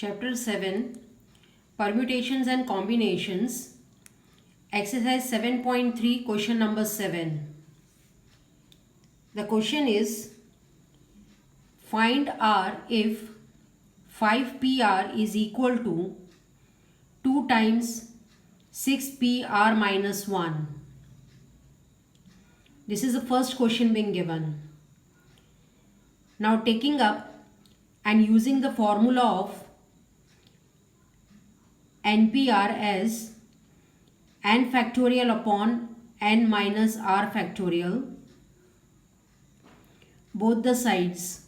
Chapter 7 Permutations and Combinations. Exercise 7.3, question number 7. The question is, find R if 5PR is equal to 2 times 6PR minus 1. This is the first question being given. Now taking up and using the formula of NPR as n factorial upon n minus r factorial, both the sides.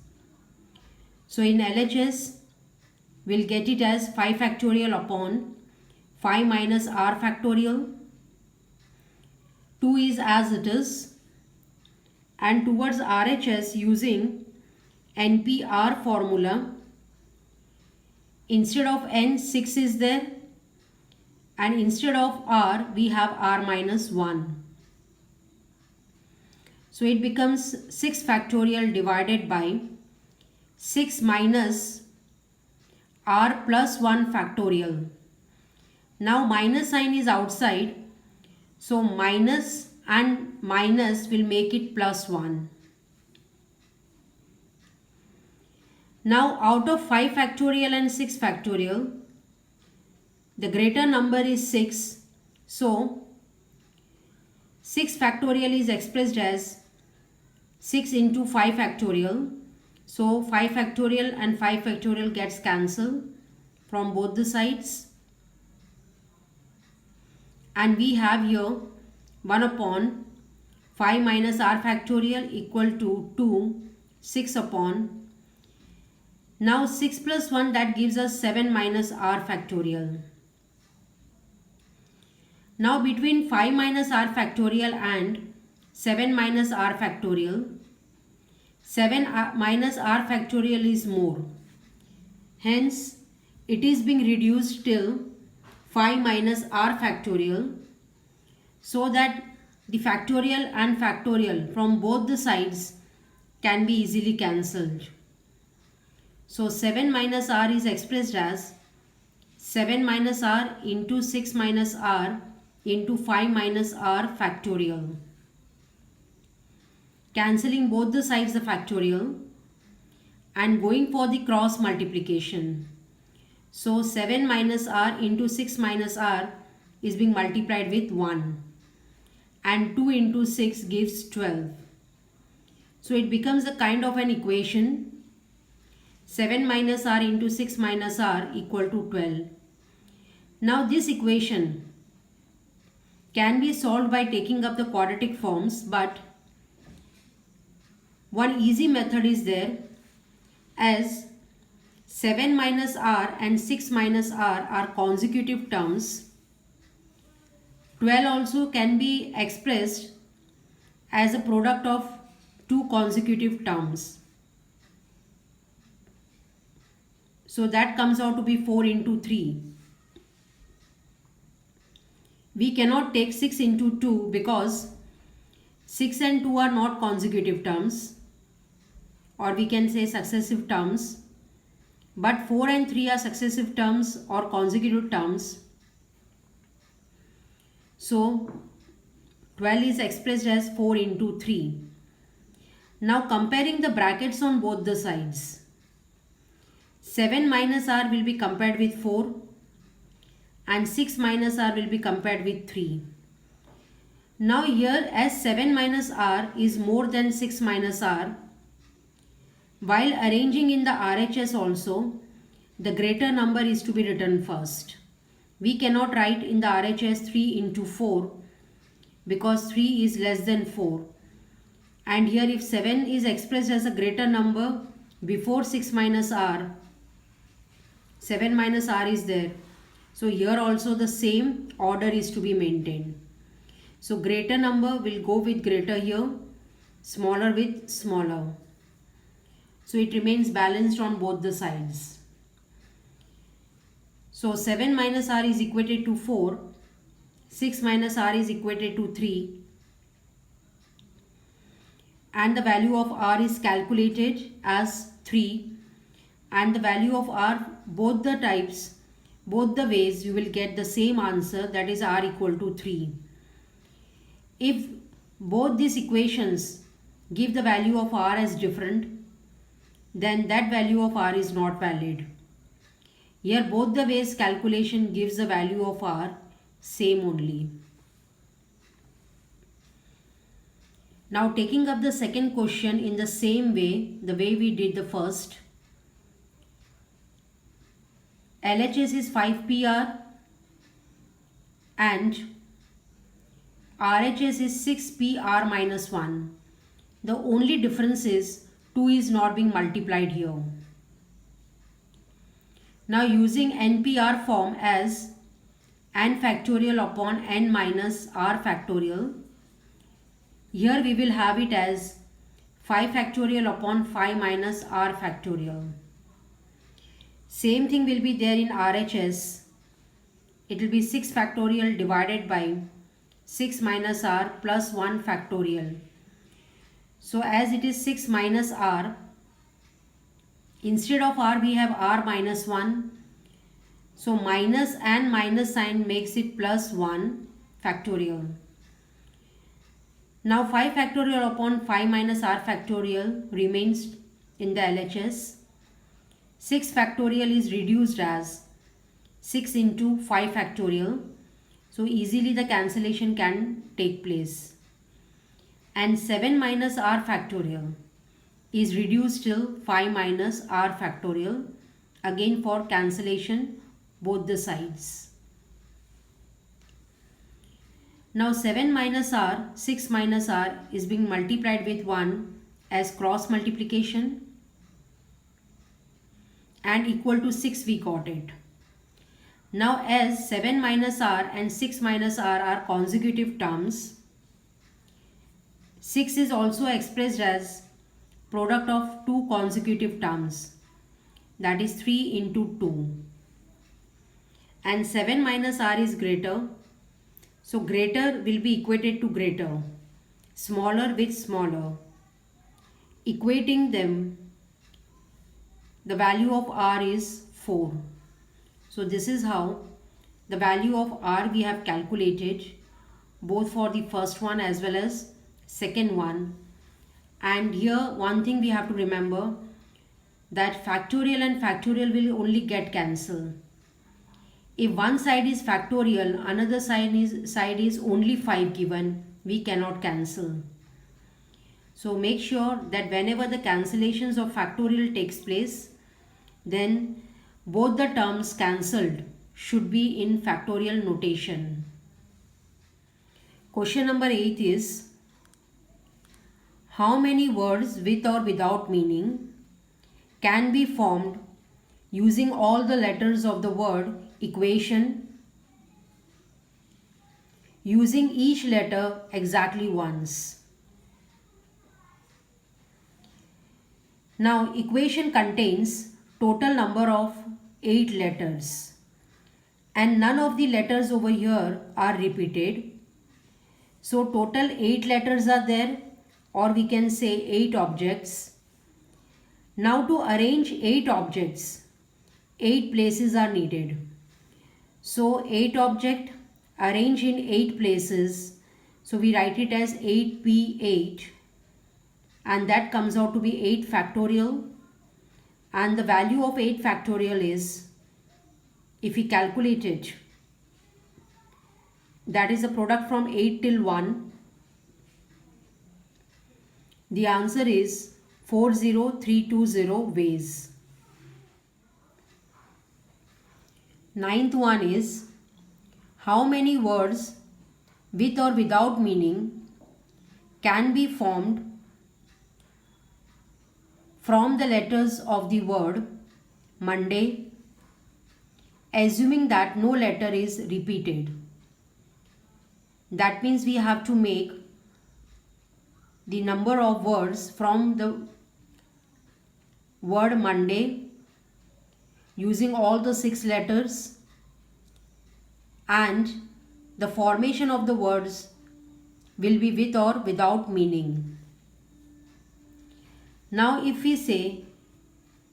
So in LHS, we'll get it as 5 factorial upon 5 minus r factorial. 2 is as it is. And towards RHS, using NPR formula, instead of n, 6 is there. And instead of r, we have r minus 1. So it becomes 6 factorial divided by 6 minus r plus 1 factorial. Now minus sign is outside. So minus and minus will make it plus 1. Now out of 5 factorial and 6 factorial, the greater number is 6. So 6 factorial is expressed as 6 into 5 factorial. So 5 factorial and 5 factorial gets cancelled from both the sides. And we have here 1 upon 5 minus r factorial equal to 2, 6 upon. Now 6 plus 1, that gives us 7 minus r factorial. Now between 5 minus r factorial and 7 minus r factorial, 7 minus r factorial is more. Hence, it is being reduced till 5 minus r factorial, so that the factorial and factorial from both the sides can be easily cancelled. So 7 minus r is expressed as 7 minus r into 6 minus r into 5 minus r factorial. Cancelling both the sides the factorial and going for the cross multiplication. So 7 minus r into 6 minus r is being multiplied with 1. And 2 into 6 gives 12. So it becomes a kind of an equation. 7 minus r into 6 minus r equal to 12. Now this equation can be solved by taking up the quadratic forms, but one easy method is there, as 7 minus r and 6 minus r are consecutive terms. 12 also can be expressed as a product of two consecutive terms. So that comes out to be 4 into 3. We cannot take 6 into 2 because 6 and 2 are not consecutive terms, or we can say successive terms. But 4 and 3 are successive terms or consecutive terms. So 12 is expressed as 4 into 3. Now comparing the brackets on both the sides. 7 minus r will be compared with 4 and 6 minus r will be compared with 3. Now here, as 7 minus r is more than 6 minus r, while arranging in the RHS also, the greater number is to be written first. We cannot write in the RHS 3 into 4 because 3 is less than 4. And here if 7 is expressed as a greater number before 6 minus r, 7 minus r is there. So here also the same order is to be maintained. So greater number will go with greater here, smaller with smaller. So it remains balanced on both the sides. So 7 minus r is equated to 4, 6 minus r is equated to 3. And the value of r is calculated as 3. and the value of r, both the types, both the ways you will get the same answer, that is r equal to 3. If both these equations give the value of r as different, then that value of r is not valid. Here both the ways calculation gives the value of r same only. Now taking up the second question in the same way, the way we did the first. LHS is 5PR and RHS is 6PR minus 1. The only difference is 2 is not being multiplied here. Now using NPR form as n factorial upon n minus r factorial, here we will have it as 5 factorial upon 5 minus r factorial. Same thing will be there in RHS. It will be 6 factorial divided by 6 minus r plus 1 factorial. So as it is 6 minus r, instead of r we have r minus 1. So minus and minus sign makes it plus 1 factorial. Now 5 factorial upon 5 minus r factorial remains in the LHS. 6 factorial is reduced as 6 into 5 factorial. So easily the cancellation can take place. And 7 minus r factorial is reduced till 5 minus r factorial, again for cancellation both the sides. Now 7 minus r, 6 minus r is being multiplied with 1 as cross multiplication and equal to 6 we got it. Now as 7 minus r and 6 minus r are consecutive terms, 6 is also expressed as product of two consecutive terms, that is 3 into 2. And 7 minus r is greater, so greater will be equated to greater, smaller with smaller. Equating them, the value of r is 4. So this is how the value of r we have calculated both for the first one as well as second one. And here one thing we have to remember, that factorial and factorial will only get cancelled. If one side is factorial, another side is only 5 given, we cannot cancel. So make sure that whenever the cancellations of factorial takes place, then both the terms cancelled should be in factorial notation. Question number 8 is, how many words with or without meaning can be formed using all the letters of the word equation, using each letter exactly once? Now equation contains total number of 8 letters and none of the letters over here are repeated. So total 8 letters are there, or we can say 8 objects. Now to arrange 8 objects, 8 places are needed. So 8 object arranged in 8 places, so we write it as 8p8, and that comes out to be 8 factorial, and the value of 8 factorial is, if we calculate it, that is a product from 8 till 1, the answer is 40320 ways. Ninth one is, how many words with or without meaning can be formed from the letters of the word Monday, assuming that no letter is repeated. That means we have to make the number of words from the word Monday using all the 6 letters, and the formation of the words will be with or without meaning. Now if we say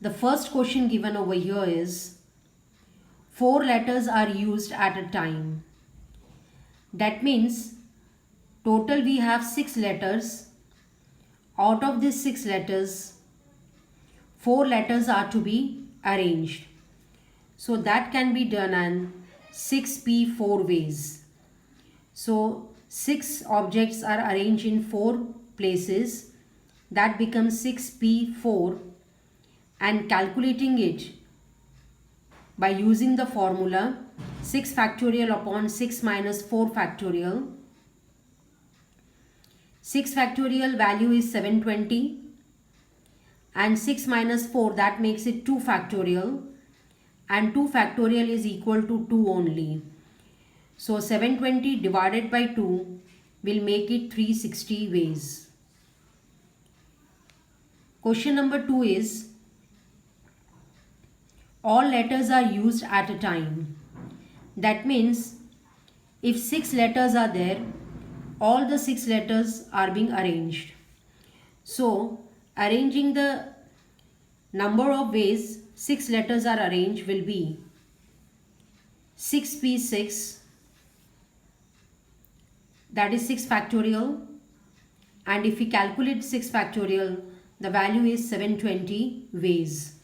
The first question given over here is 4 letters are used at a time. That means total we have 6 letters. Out of these 6 letters, 4 letters are to be arranged. So that can be done in 6p4 ways. So 6 objects are arranged in 4 places. That becomes 6p4, and calculating it by using the formula 6 factorial upon 6 minus 4 factorial. 6 factorial value is 720, and 6 minus 4, that makes it 2 factorial, and 2 factorial is equal to 2 only. So 720 divided by 2 will make it 360 ways. Question number 2 is all letters are used at a time. That means if 6 letters are there, all the 6 letters are being arranged. So arranging the number of ways 6 letters are arranged will be 6p6, that is 6 factorial, and if we calculate 6 factorial, the value is 720 ways.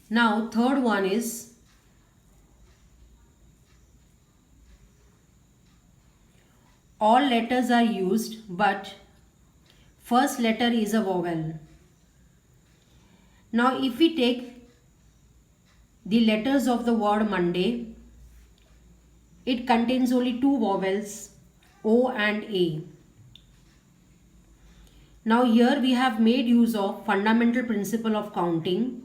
Now third one is all letters are used but first letter is a vowel. Now if we take the letters of the word Monday, it contains only 2 vowels, O and A. Now here we have made use of fundamental principle of counting.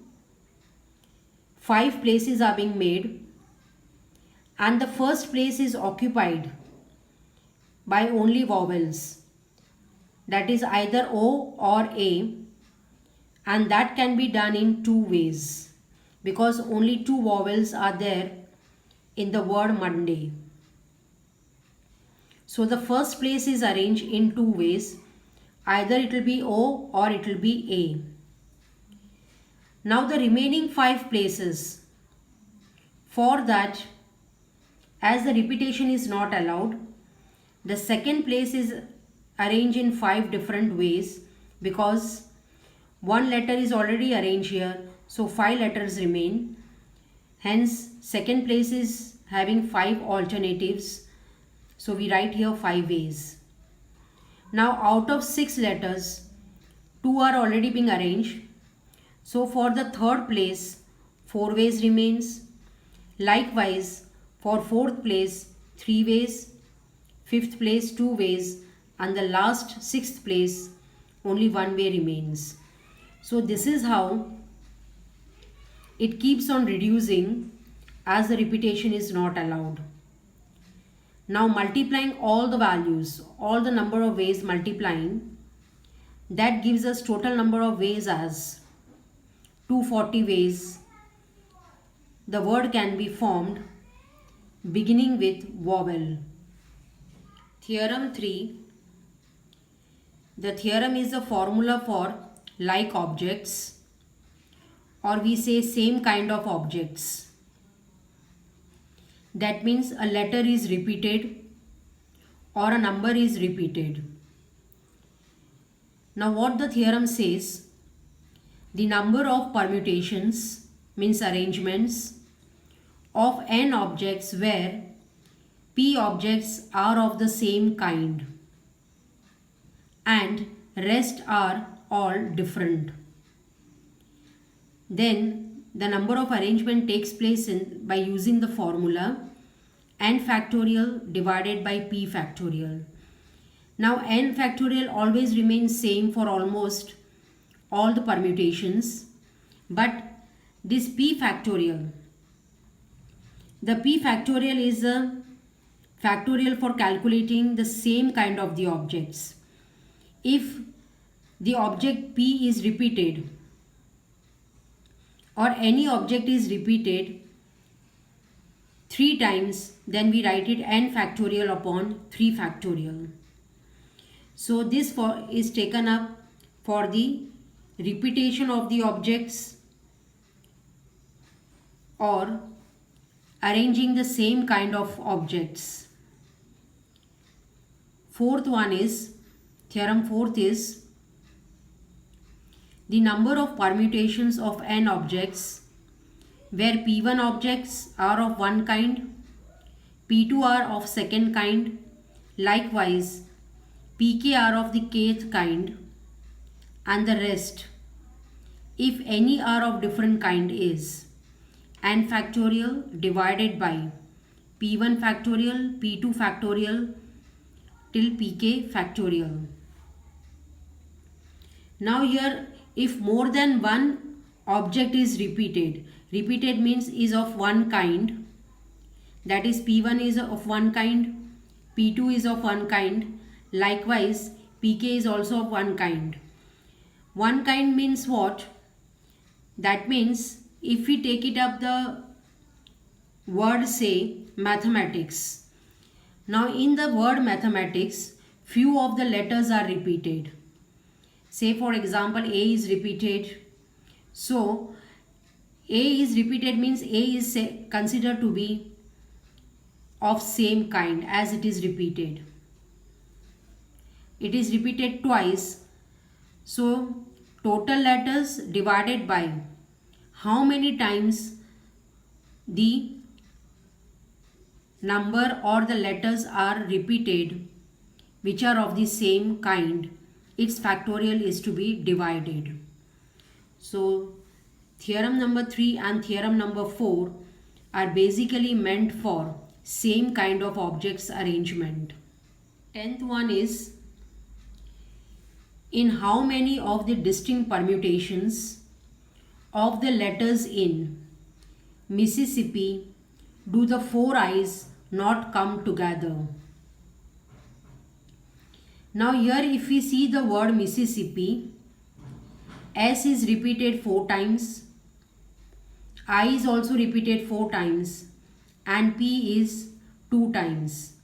5 places are being made, and the first place is occupied by only vowels, that is either O or A, and that can be done in 2 ways because only 2 vowels are there in the word Monday. So the first place is arranged in 2 ways, either it will be O or it will be A. Now the remaining 5 places, for that, as the repetition is not allowed, the second place is arranged in 5 different ways because 1 letter is already arranged here, so 5 letters remain. Hence second place is having 5 alternatives, so we write here 5 ways. Now out of 6 letters, 2 are already being arranged. So for the third place, 4 ways remains. Likewise, for fourth place, 3 ways, fifth place, 2 ways, and the last 6th place, only 1 way remains. So this is how it keeps on reducing as the repetition is not allowed. Now multiplying all the values, all the number of ways multiplying, that gives us total number of ways as 240 ways. The word can be formed beginning with vowel. Theorem 3. The theorem is a formula for like objects, or we say same kind of objects. That means a letter is repeated or a number is repeated. Now what the theorem says, the number of permutations means arrangements of n objects where p objects are of the same kind and rest are all different. Then the number of arrangement takes place by using the formula n factorial divided by p factorial. Now n factorial always remains same for almost all the permutations, but this p factorial, the p factorial is a factorial for calculating the same kind of the objects. If the object p is repeated or any object is repeated 3 times, then we write it n factorial upon 3 factorial. So this is taken up for the repetition of the objects or arranging the same kind of objects. Theorem fourth is the number of permutations of n objects where P1 objects are of one kind, P2 are of second kind, likewise Pk are of the kth kind, and the rest, if any, are of different kind, is n factorial divided by P1 factorial, P2 factorial till Pk factorial. Now here, if more than one object is repeated means is of one kind, that is P1 is of one kind, P2 is of one kind, likewise Pk is also of one kind. One kind means what? That means if we take it up the word, say mathematics. Now in the word mathematics, few of the letters are repeated. Say for example A is repeated. So A is repeated means A is considered to be of same kind as it is repeated. It is repeated twice. So total letters divided by how many times the number or the letters are repeated which are of the same kind, its factorial is to be divided. So theorem number 3 and theorem number 4 are basically meant for same kind of objects arrangement. 10th one is, in how many of the distinct permutations of the letters in Mississippi do the four I's not come together? Now here if we see the word Mississippi, S is repeated 4 times, I is also repeated 4 times, and P is 2 times.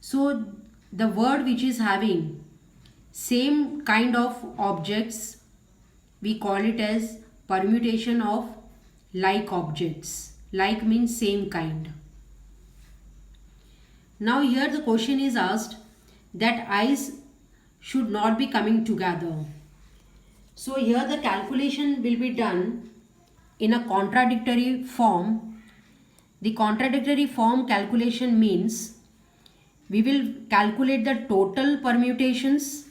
So the word which is having same kind of objects, we call it as permutation of like objects. Like means same kind. Now here the question is asked that I's should not be coming together. So here the calculation will be done in a contradictory form. The contradictory form calculation means we will calculate the total permutations,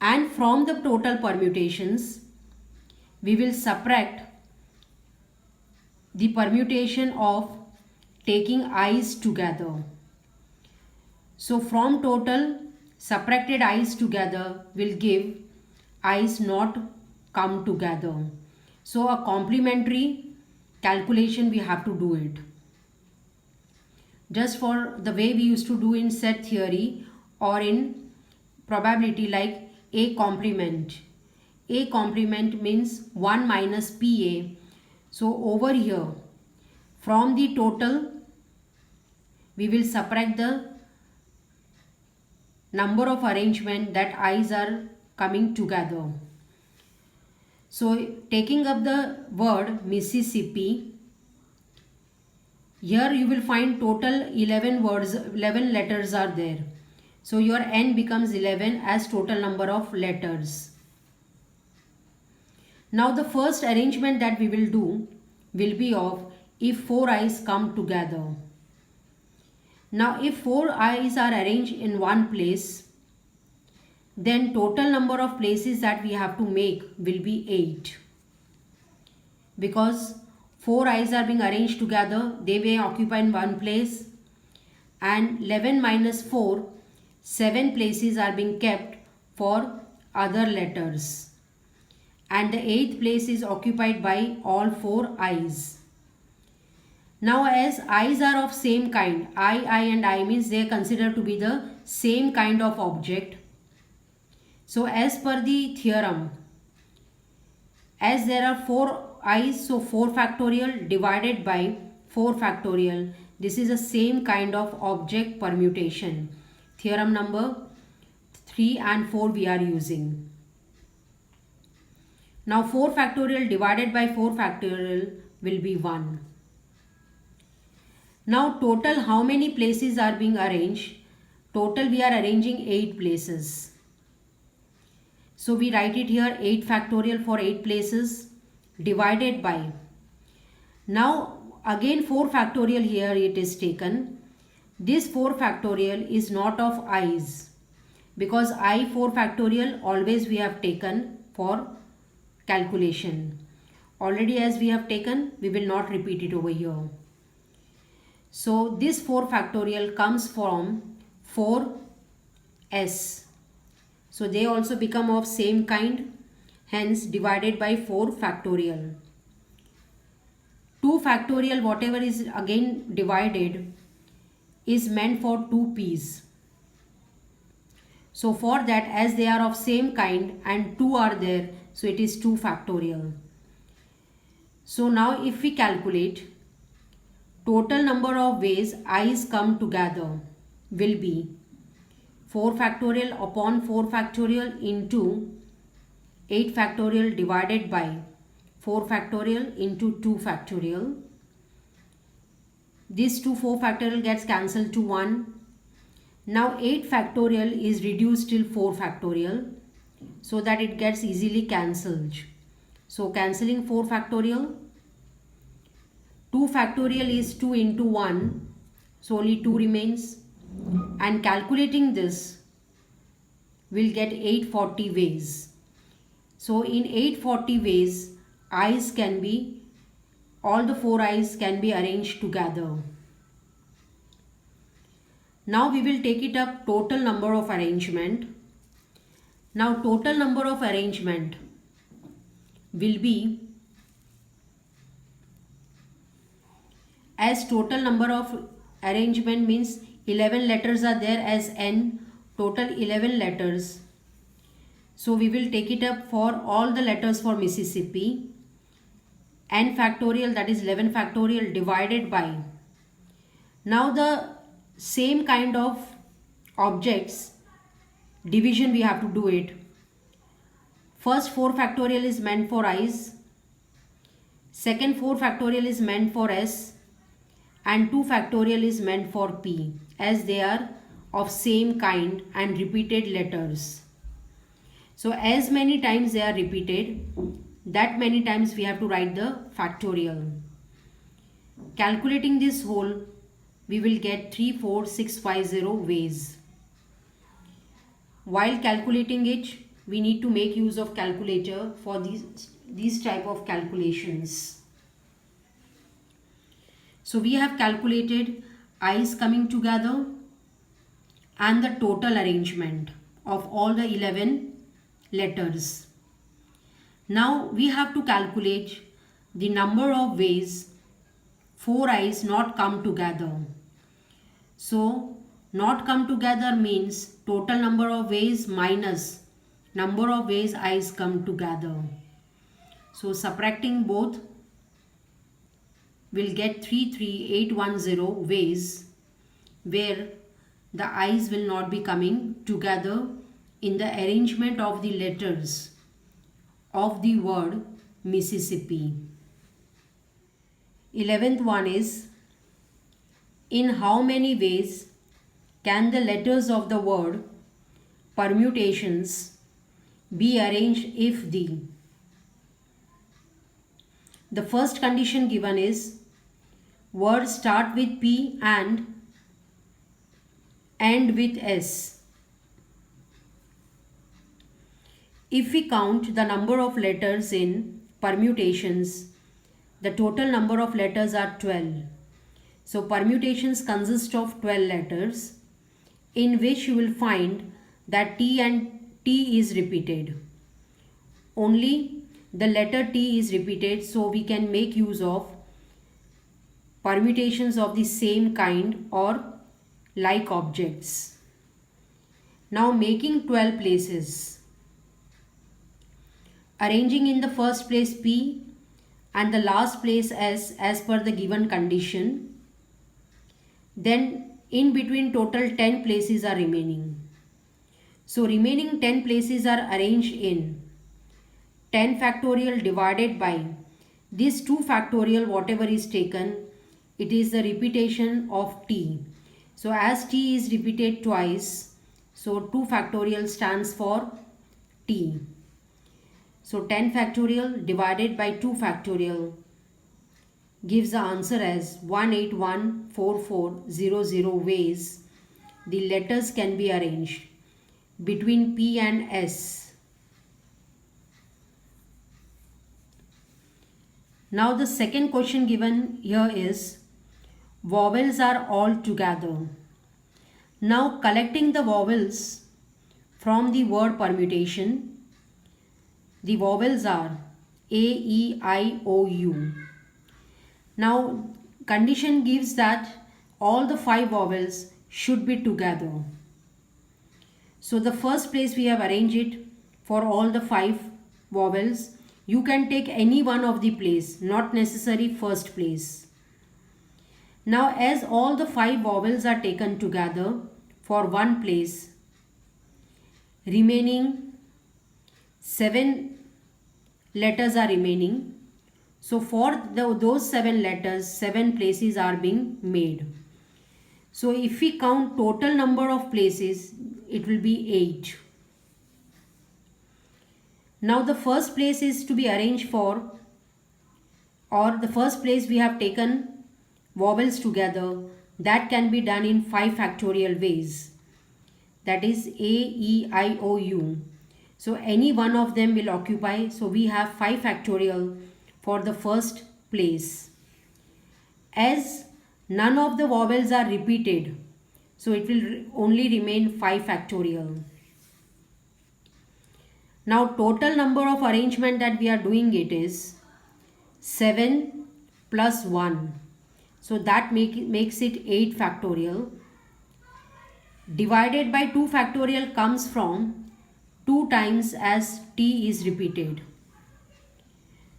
and from the total permutations we will subtract the permutation of taking I's together. So from total, subtracted I's together will give I's not come together. So a complementary calculation we have to do it. Just for the way we used to do in set theory or in probability, like A complement. A complement means 1 minus PA. So over here, from the total, we will subtract the number of arrangement that I's are coming together. So taking up the word Mississippi, here you will find total 11 words, 11 letters are there. So your n becomes 11 as total number of letters. Now the first arrangement that we will do will be of if 4 I's come together. Now if 4 I's are arranged in one place, then total number of places that we have to make will be 8. Because 4 I's are being arranged together, they may occupy in one place, and 11 minus 4, 7 places are being kept for other letters. And the 8th place is occupied by all 4 I's. Now as I's are of same kind, I and I means they are considered to be the same kind of object. So as per the theorem, as there are 4 I's, so 4 factorial divided by 4 factorial. This is the same kind of object permutation. Theorem number 3 and 4 we are using. Now 4 factorial divided by 4 factorial will be 1. Now total how many places are being arranged? Total we are arranging 8 places. So we write it here 8 factorial for 8 places divided by. Now again 4 factorial here it is taken. This 4 factorial is not of i's, because I 4 factorial always we have taken for calculation. Already as we have taken, we will not repeat it over here. So this 4 factorial comes from 4s. So they also become of same kind, hence divided by 4 factorial. 2 factorial whatever is again divided is meant for 2 p's. So for that, as they are of same kind and 2 are there, so it is 2 factorial. So now if we calculate, total number of ways i's come together will be 4 factorial upon 4 factorial into 8 factorial divided by 4 factorial into 2 factorial. This 2 4 factorial gets cancelled to 1. Now 8 factorial is reduced till 4 factorial so that it gets easily cancelled. So cancelling 4 factorial, 2 factorial is 2 into 1, so only 2 remains, and calculating this we'll get 840 ways. So in 840 ways i's can be, all the 4 i's can be arranged together. Now we will take it up total number of arrangement. Now total number of arrangement will be, as total number of arrangement means 11 letters are there as n, total 11 letters. So we will take it up for all the letters for Mississippi. N factorial, that is 11 factorial divided by. Now the same kind of objects division we have to do it. First 4 factorial is meant for i's, second 4 factorial is meant for s, and 2 factorial is meant for p, as they are of same kind and repeated letters. So as many times they are repeated, that many times we have to write the factorial. Calculating this whole, we will get 34650 ways. While calculating it, we need to make use of calculator for these type of calculations. So we have calculated i's coming together and the total arrangement of all the 11 letters. Now we have to calculate the number of ways 4 i's not come together. So not come together means total number of ways minus number of ways i's come together. So subtracting both, will get 33810 ways where the i's will not be coming together in the arrangement of the letters of the word Mississippi. 11th one is, in how many ways can the letters of the word permutations be arranged if the first condition given is words start with P and end with S. If we count the number of letters in permutations, the total number of letters are 12. So permutations consist of 12 letters, in which you will find that T and T is repeated. Only the letter T is repeated, so we can make use of permutations of the same kind or like objects. Now making 12 places. Arranging in the first place P and the last place S as per the given condition. Then in between total 10 places are remaining. So remaining 10 places are arranged in 10 factorial divided by this 2 factorial, whatever is taken, it is the repetition of t. So as t is repeated twice, so 2 factorial stands for t. So 10 factorial divided by 2 factorial gives the answer as 1814400 ways the letters can be arranged between P and S. Now the second question given here is vowels are all together. Now collecting the vowels from the word permutation, the vowels are A, E, I, O, U. Now condition gives that all the 5 vowels should be together. So the first place we have arranged it for all the 5 vowels. You can take any one of the place, not necessary first place. Now as all the 5 vowels are taken together for one place, remaining 7 letters are remaining. So for those 7 letters, 7 places are being made. So if we count total number of places, it will be 8. Now the first place is to be arranged for, or the first place we have taken vowels together, that can be done in 5 factorial ways. That is A, E, I, O, U. So any one of them will occupy. So we have 5 factorial for the first place. As none of the vowels are repeated, so it will only remain 5 factorial. Now total number of arrangement that we are doing it is 7 plus 1. So that makes it 8 factorial. Divided by 2 factorial comes from 2 times as t is repeated.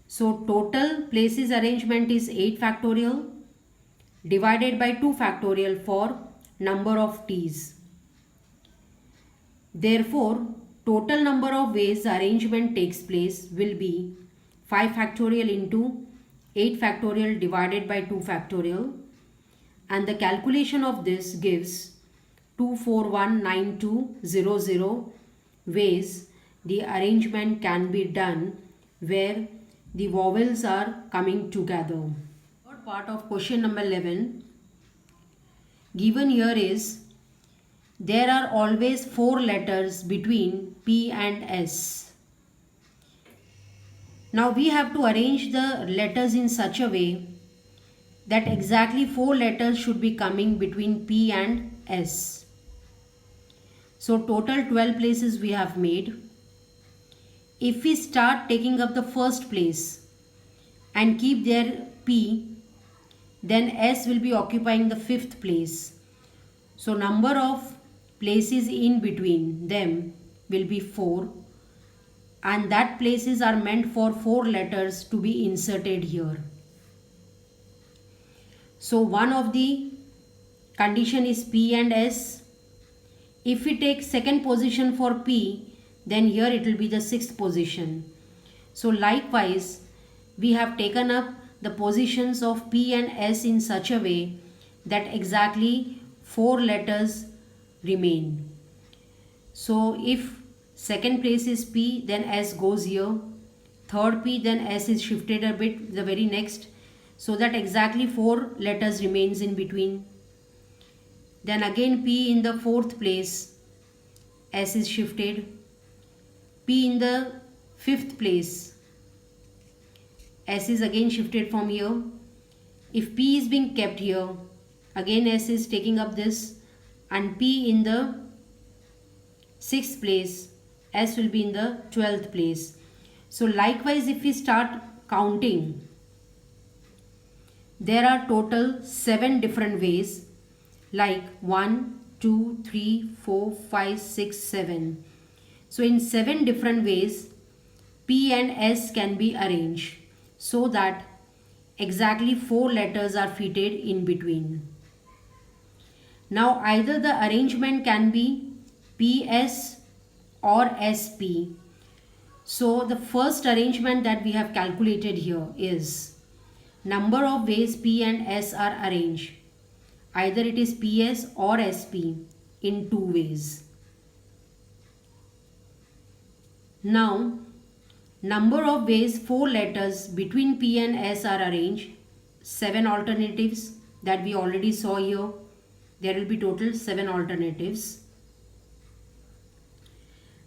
So total places arrangement is 8 factorial divided by 2 factorial for number of t's. Therefore, total number of ways the arrangement takes place will be 5 factorial into 8 factorial divided by 2 factorial, and the calculation of this gives 2419200 ways the arrangement can be done where the vowels are coming together. Third part of question number 11 given here is there are always 4 letters between P and S. Now we have to arrange the letters in such a way that exactly 4 letters should be coming between P and S. So total 12 places we have made. If we start taking up the first place and keep there P, then S will be occupying the 5th place. So number of places in between them will be 4, and that places are meant for 4 letters to be inserted here. So one of the condition is P and S. If we take second position for P, then here it will be the 6th position. So likewise, we have taken up the positions of P and S in such a way that exactly 4 letters remain. So if second place is P, then S goes here. Third P, then S is shifted a bit the very next, so that exactly 4 letters remains in between. Then again P in the 4th place, S is shifted. P in the 5th place, S is again shifted from here. If P is being kept here, again S is taking up this, and P in the 6th place, S will be in the 12th place. So likewise, if we start counting, there are total 7 different ways, like 1, 2, 3, 4, 5, 6, 7. So in 7 different ways, P and S can be arranged so that exactly 4 letters are fitted in between. Now either the arrangement can be PS or SP. So the first arrangement that we have calculated here is number of ways P and S are arranged. Either it is PS or SP in two ways. Now, number of ways 4 letters between P and S are arranged. 7 alternatives that we already saw here. There will be total 7 alternatives.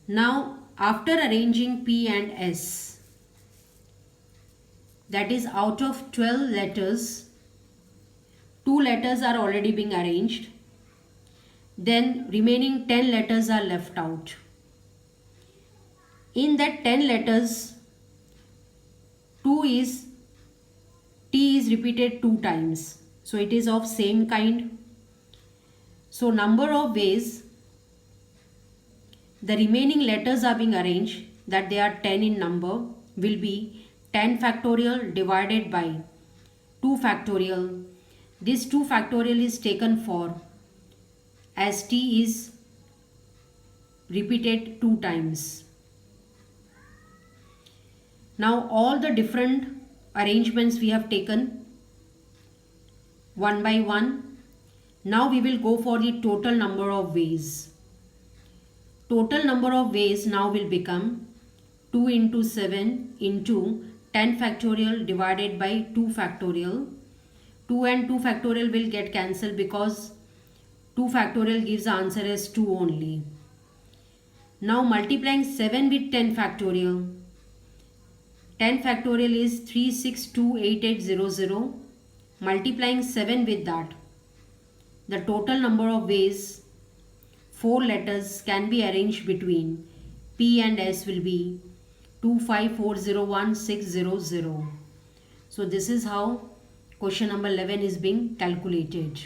Now, after arranging P and S, that is out of 12 letters, 2 letters are already being arranged. Then remaining 10 letters are left out. In that 10 letters, T is repeated 2 times. So it is of same kind. So number of ways the remaining letters are being arranged, that they are 10 in number, will be 10 factorial divided by 2 factorial. This 2 factorial is taken for as T is repeated 2 times. Now all the different arrangements we have taken one by one. Now we will go for the total number of ways. Total number of ways now will become 2 into 7 into 10 factorial divided by 2 factorial. 2 and 2 factorial will get cancelled because 2 factorial gives the answer as 2 only. Now multiplying 7 with 10 factorial. 10 factorial is 3628800. Multiplying 7 with that, the total number of ways 4 letters can be arranged between P and S will be 25401,600. So this is how question number 11 is being calculated.